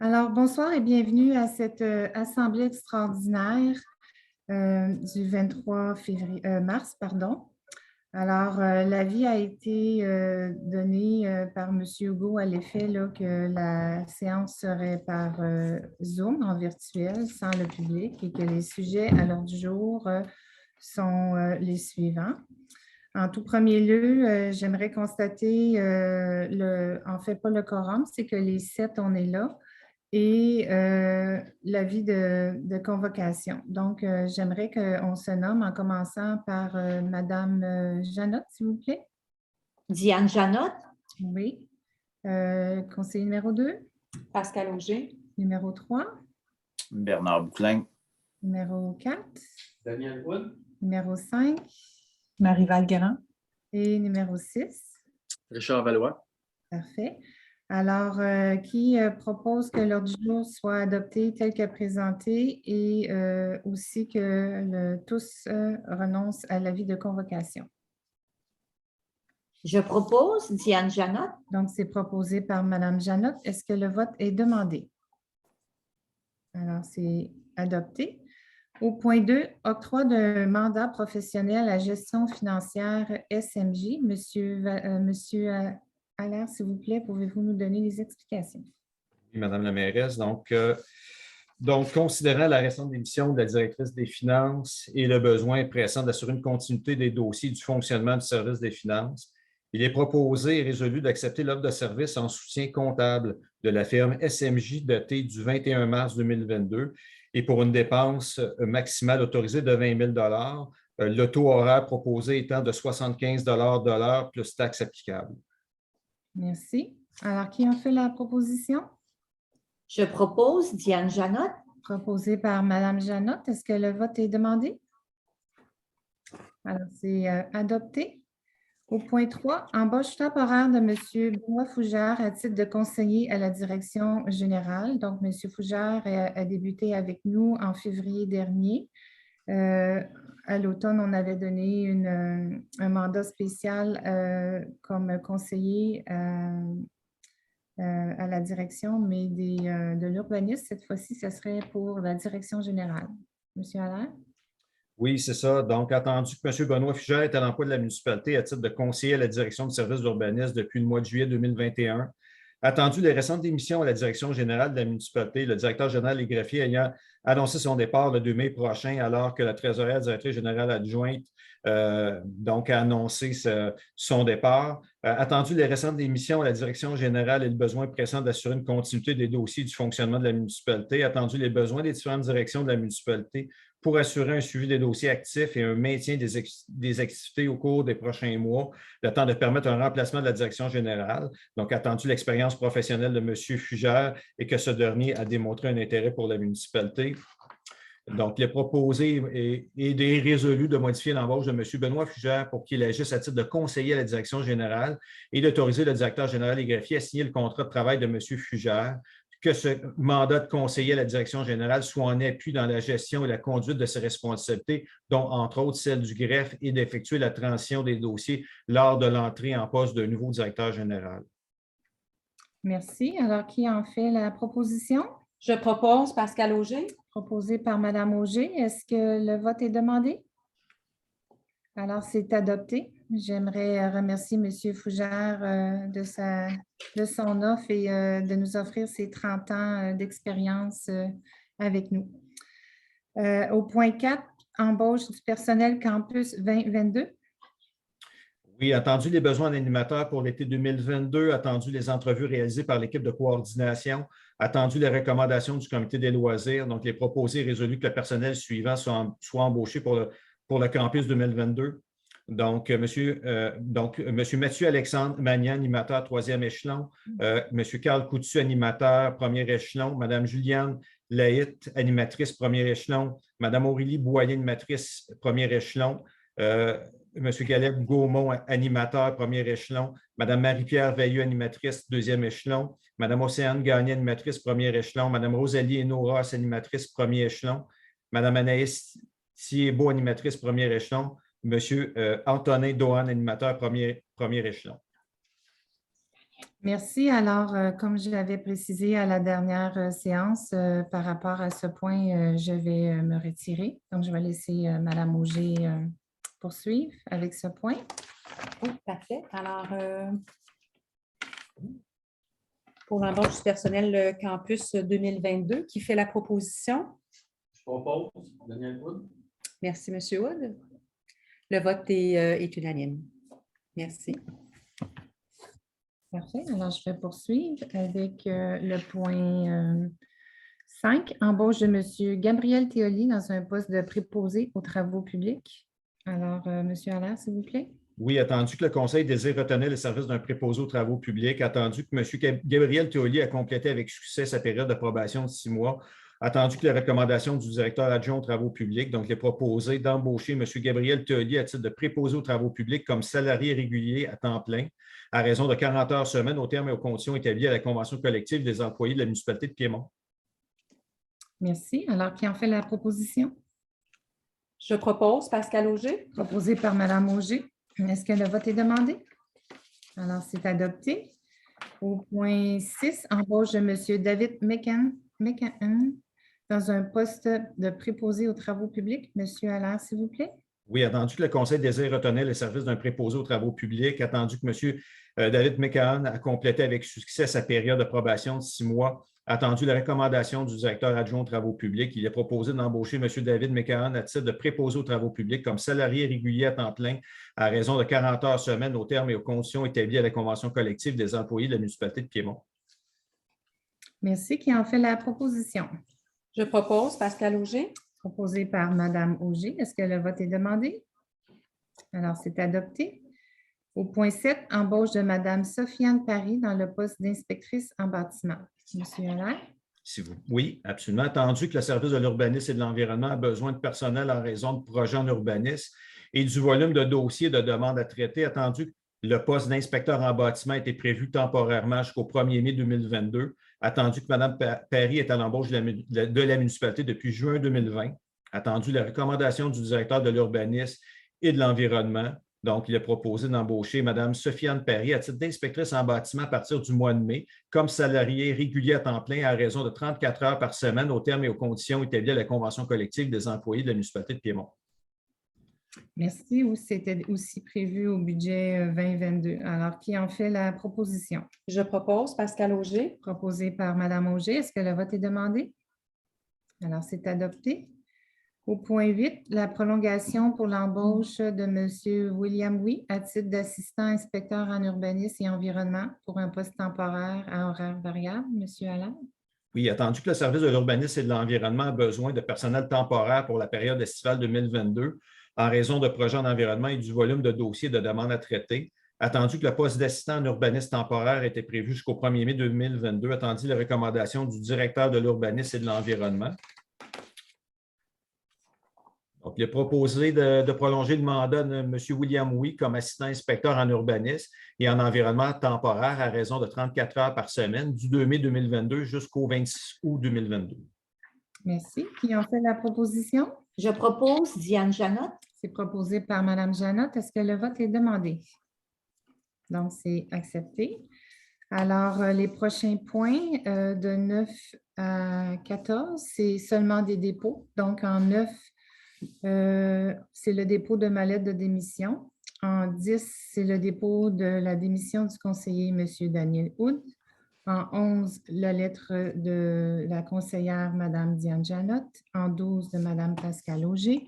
Alors, bonsoir et bienvenue à cette assemblée extraordinaire du 23 mars, pardon. Alors, l'avis a été donné par M. Hugo à l'effet là, que la séance serait par Zoom en virtuel sans le public et que les sujets à l'ordre du jour sont les suivants. En tout premier lieu, j'aimerais constater, en fait, pas le quorum, c'est que les 7, on est là, et l'avis de convocation. Donc, j'aimerais qu'on se nomme en commençant par Madame Janotte, s'il vous plaît. Diane Janotte. Oui. Conseiller numéro 2. Pascal Auger. Numéro 3. Bernard Bouclain. Numéro 4. Daniel Wood. Numéro 5. Marie-Val Grand. Et numéro 6. Richard Valois. Parfait. Alors, qui propose que l'ordre du jour soit adopté tel que présenté et aussi que tous renoncent à l'avis de convocation? Je propose Diane Janotte. Donc, c'est proposé par Mme Janotte. Est-ce que le vote est demandé? Alors, c'est adopté. Au point 2, octroi d'un mandat professionnel à gestion financière SMJ. Monsieur Allaire, s'il vous plaît, pouvez-vous nous donner les explications? Oui, Madame la mairesse. Donc, considérant la récente démission de la directrice des finances et le besoin pressant d'assurer une continuité des dossiers du fonctionnement du service des finances, il est proposé et résolu d'accepter l'offre de service en soutien comptable de la firme SMJ datée du 21 mars 2022 et pour une dépense maximale autorisée de 20 000 le taux horaire proposé étant de 75 de l'heure plus taxes applicables. Merci. Alors, qui a fait la proposition? Je propose Diane Janotte. Proposée par Mme Janotte. Est-ce que le vote est demandé? Alors, c'est adopté. Au point 3, embauche temporaire de M. Benoît Fougère à titre de conseiller à la direction générale. Donc, M. Fougère a débuté avec nous en février dernier. À l'automne, on avait donné un mandat spécial comme conseiller à la direction, mais de l'urbanisme. Cette fois-ci, ce serait pour la direction générale. Monsieur Allaire? Oui, c'est ça. Donc, attendu que M. Benoît Fougère est à l'emploi de la municipalité à titre de conseiller à la direction du service d'urbanisme depuis le mois de juillet 2021. Attendu les récentes démissions à la direction générale de la municipalité, le directeur général et greffier ayant annoncé son départ le 2 mai prochain, alors que la trésorière directrice générale adjointe donc a annoncé son départ. Attendu les récentes démissions à la direction générale et le besoin pressant d'assurer une continuité des dossiers du fonctionnement de la municipalité. Attendu les besoins des différentes directions de la municipalité pour assurer un suivi des dossiers actifs et un maintien des activités au cours des prochains mois, le temps de permettre un remplacement de la direction générale. Donc, attendu l'expérience professionnelle de M. Fougère et que ce dernier a démontré un intérêt pour la municipalité. Donc, il est proposé et résolu de modifier l'embauche de M. Benoît Fougère pour qu'il agisse à titre de conseiller à la direction générale et d'autoriser le directeur général et greffier à signer le contrat de travail de M. Fougère, que ce mandat de conseiller à la direction générale soit en appui dans la gestion et la conduite de ses responsabilités, dont entre autres celle du greffe et d'effectuer la transition des dossiers lors de l'entrée en poste d'un nouveau directeur général. Merci. Alors, qui en fait la proposition? Je propose Pascal Auger. Proposée par Mme Auger. Est-ce que le vote est demandé? Alors, c'est adopté. J'aimerais remercier M. Fougère de son offre et de nous offrir ses 30 ans d'expérience avec nous. Au point 4, embauche du personnel campus 2022. Oui, attendu les besoins d'animateurs pour l'été 2022, attendu les entrevues réalisées par l'équipe de coordination, attendu les recommandations du comité des loisirs, donc les proposés et résolus que le personnel suivant soit embauché pour le campus 2022. Donc, M. Mathieu Alexandre Magnan, animateur 3e échelon, M. Carl Coutu, animateur 1er échelon, Mme Juliane Laït, animatrice 1er échelon, Mme Aurélie Boyer, animatrice 1er échelon, M. Caleb Gaumont, animateur 1er échelon, Mme Marie-Pierre Veilleux, animatrice 2e échelon, Mme Océane Gagné, animatrice 1er échelon, Mme Rosalie Hénoras, animatrice 1er échelon, Mme Anaïs Thiebaud, animatrice 1er échelon, M. Antonin Dohan, animateur 1er échelon. Merci. Alors, comme je l'avais précisé à la dernière séance, par rapport à ce point, je vais me retirer. Donc, je vais laisser Mme Auger poursuivre avec ce point. Oui, parfait. Alors, pour l'embauche du personnel campus 2022, qui fait la proposition? Je propose Daniel Wood. Merci, M. Wood. Le vote est unanime. Merci. Parfait. Alors, je vais poursuivre avec le point 5, embauche de M. Gabriel Théoli dans un poste de préposé aux travaux publics. Alors, M. Allaire, s'il vous plaît. Oui, attendu que le Conseil désire retenir le service d'un préposé aux travaux publics, attendu que M. Gabriel Théoli a complété avec succès sa période d'approbation de 6 mois, attendu que les recommandations du directeur adjoint aux travaux publics, donc il est proposé d'embaucher M. Gabriel Théoli à titre de préposé aux travaux publics comme salarié régulier à temps plein, à raison de 40 heures semaine au terme et aux conditions établies à la Convention collective des employés de la municipalité de Piémont. Merci. Alors, qui en fait la proposition? Je propose Pascal Auger. Proposée par Mme Auger. Est-ce que le vote est demandé? Alors, c'est adopté. Au point 6, embauche de M. David McCann dans un poste de préposé aux travaux publics. M. Allaire, s'il vous plaît. Oui, attendu que le Conseil désire retenir le service d'un préposé aux travaux publics, attendu que M. David McCann a complété avec succès sa période d'approbation de 6 mois, attendu la recommandation du directeur adjoint aux travaux publics, il est proposé d'embaucher M. David McCann à titre de préposé aux travaux publics comme salarié régulier à temps plein à raison de 40 heures semaine au terme et aux conditions établies à la Convention collective des employés de la municipalité de Piémont. Merci. Qui en fait la proposition? Je propose Pascal Auger. Proposée par Mme Auger. Est-ce que le vote est demandé? Alors, c'est adopté. Au point 7, embauche de Mme Sofiane Paris dans le poste d'inspectrice en bâtiment. M. Allaire? Oui, absolument. Attendu que le service de l'urbanisme et de l'environnement a besoin de personnel en raison de projets en urbanisme et du volume de dossiers de demandes à traiter, attendu que le poste d'inspecteur en bâtiment a été prévu temporairement jusqu'au 1er mai 2022, attendu que Mme Paris est à l'embauche de la municipalité depuis juin 2020, attendu la recommandation du directeur de l'urbanisme et de l'environnement. Donc, il est proposé d'embaucher Mme Sofiane Paris à titre d'inspectrice en bâtiment à partir du mois de mai comme salarié régulier à temps plein à raison de 34 heures par semaine au terme et aux conditions établies à la Convention collective des employés de la municipalité de Piémont. Merci. C'était aussi prévu au budget 2022. Alors, qui en fait la proposition? Je propose Pascal Auger. Proposée par Mme Auger. Est-ce que le vote est demandé? Alors, c'est adopté. Au point 8, la prolongation pour l'embauche de M. William Huy à titre d'assistant inspecteur en urbanisme et environnement pour un poste temporaire à horaire variable. M. Allaire? Oui, attendu que le service de l'urbanisme et de l'environnement a besoin de personnel temporaire pour la période estivale 2022 en raison de projets en environnement et du volume de dossiers de demande à traiter, attendu que le poste d'assistant en urbanisme temporaire était prévu jusqu'au 1er mai 2022, attendu les recommandations du directeur de l'urbanisme et de l'environnement. Donc, il est proposé de prolonger le mandat de M. William Huy comme assistant inspecteur en urbanisme et en environnement temporaire à raison de 34 heures par semaine du 2 mai 2022 jusqu'au 26 août 2022. Merci. Qui en fait la proposition? Je propose Diane Janotte. C'est proposé par Mme Janotte. Est-ce que le vote est demandé? Donc, c'est accepté. Alors, les prochains points de 9 à 14, c'est seulement des dépôts. Donc, en 9, c'est le dépôt de ma lettre de démission. En 10, c'est le dépôt de la démission du conseiller M. Daniel Wood. En 11, la lettre de la conseillère Mme Diane Janotte. En 12, de Mme Pascal Auger.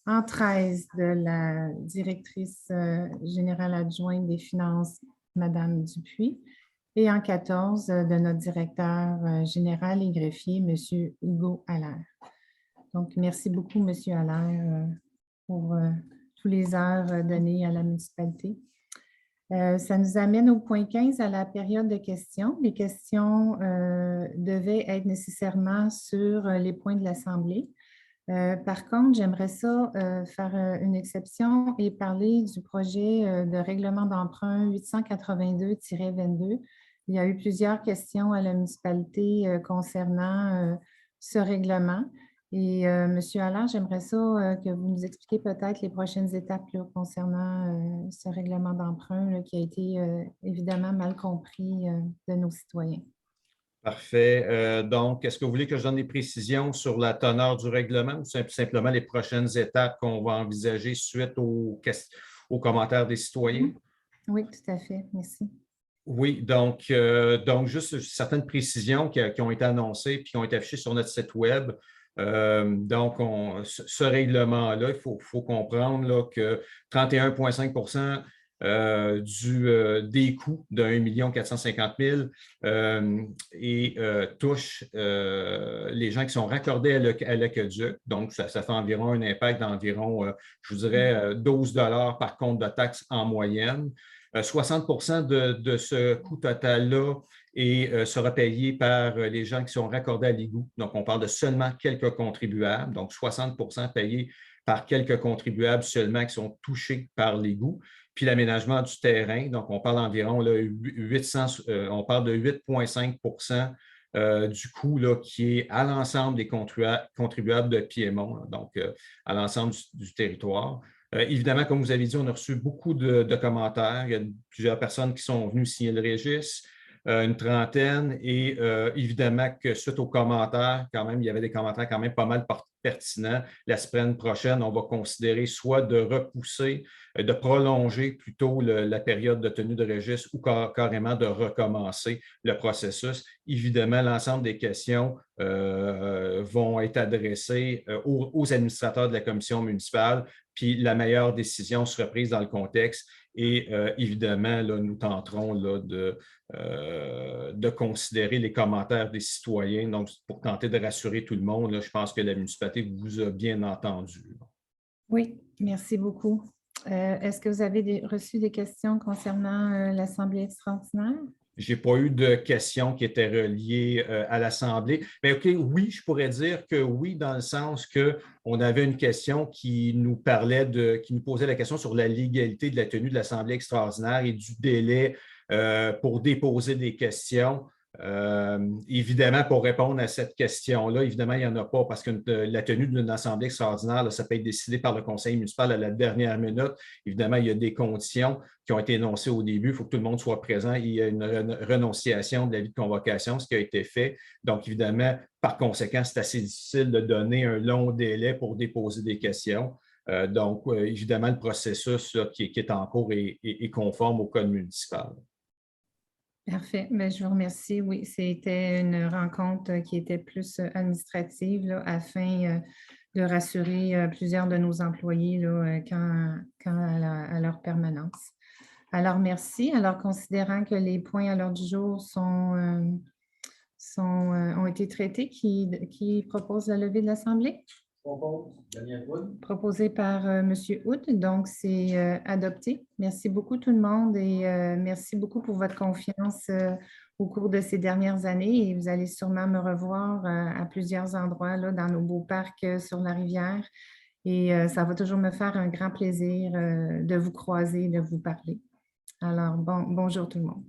En 13, de la directrice générale adjointe des finances, Mme Dupuis. Et en 14, de notre directeur général et greffier, M. Hugo Allaire. Donc, merci beaucoup, M. Allaire, pour tous les heures données à la municipalité. Ça nous amène au point 15, à la période de questions. Les questions devaient être nécessairement sur les points de l'Assemblée. Par contre, j'aimerais ça faire une exception et parler du projet de règlement d'emprunt 882-22. Il y a eu plusieurs questions à la municipalité concernant ce règlement. Et Monsieur Allaire, j'aimerais ça que vous nous expliquiez peut-être les prochaines étapes là, concernant ce règlement d'emprunt là, qui a été évidemment mal compris de nos citoyens. Parfait. Donc, est-ce que vous voulez que je donne des précisions sur la teneur du règlement ou simplement les prochaines étapes qu'on va envisager suite aux commentaires des citoyens? Oui, tout à fait. Merci. Oui, donc juste certaines précisions qui ont été annoncées et qui ont été affichées sur notre site Web. Donc, ce règlement-là, il faut comprendre là, que 31,5 des coûts de 1 450 000 et touche les gens qui sont raccordés à l'aqueduc. Donc, ça fait environ un impact d'environ, je vous dirais, 12 $ par compte de taxes en moyenne. 60 de ce coût total-là sera payé par les gens qui sont raccordés à l'égout. Donc, on parle de seulement quelques contribuables. Donc, 60 payés par quelques contribuables seulement qui sont touchés par l'égout. Puis l'aménagement du terrain, donc on parle environ là, 800, on parle de 8,5 du coût là, qui est à l'ensemble des contribuables de Piémont, là, donc à l'ensemble du territoire. Évidemment, comme vous avez dit, on a reçu beaucoup de commentaires. Il y a plusieurs personnes qui sont venues signer le registre, une trentaine, et évidemment que suite aux commentaires, quand même, il y avait des commentaires quand même pas mal pertinents. La semaine prochaine, on va considérer soit de repousser, de prolonger plutôt la période de tenue de registre ou carrément de recommencer le processus. Évidemment, l'ensemble des questions vont être adressées aux administrateurs de la commission municipale, puis la meilleure décision sera prise dans le contexte. Et évidemment, là, nous tenterons là, de considérer les commentaires des citoyens. Donc, pour tenter de rassurer tout le monde, là, je pense que la municipalité vous a bien entendu. Oui, merci beaucoup. Est-ce que vous avez reçu des questions concernant l'Assemblée extraordinaire? Je n'ai pas eu de questions qui étaient reliées à l'Assemblée. Mais OK, oui, je pourrais dire que oui, dans le sens qu'on avait une question qui nous posait la question sur la légalité de la tenue de l'Assemblée extraordinaire et du délai pour déposer des questions. Évidemment, pour répondre à cette question-là, évidemment, il n'y en a pas parce que la tenue d'une assemblée extraordinaire, là, ça peut être décidé par le conseil municipal à la dernière minute. Évidemment, il y a des conditions qui ont été énoncées au début. Il faut que tout le monde soit présent. Il y a une renonciation de l'avis de convocation, ce qui a été fait. Donc, évidemment, par conséquent, c'est assez difficile de donner un long délai pour déposer des questions. Donc, évidemment, le processus là, qui est en cours est conforme au code municipal. Parfait. Bien, je vous remercie. Oui, c'était une rencontre qui était plus administrative là, afin de rassurer plusieurs de nos employés là, quant à leur permanence. Alors, merci. Alors, considérant que les points à l'ordre du jour ont été traités, qui propose la levée de l'Assemblée? Propose Daniel Wood. Proposé par M. Hood. Donc, c'est adopté. Merci beaucoup tout le monde et merci beaucoup pour votre confiance au cours de ces dernières années. Et vous allez sûrement me revoir à plusieurs endroits là, dans nos beaux parcs sur la rivière. Et ça va toujours me faire un grand plaisir de vous croiser, de vous parler. Alors, bonjour tout le monde.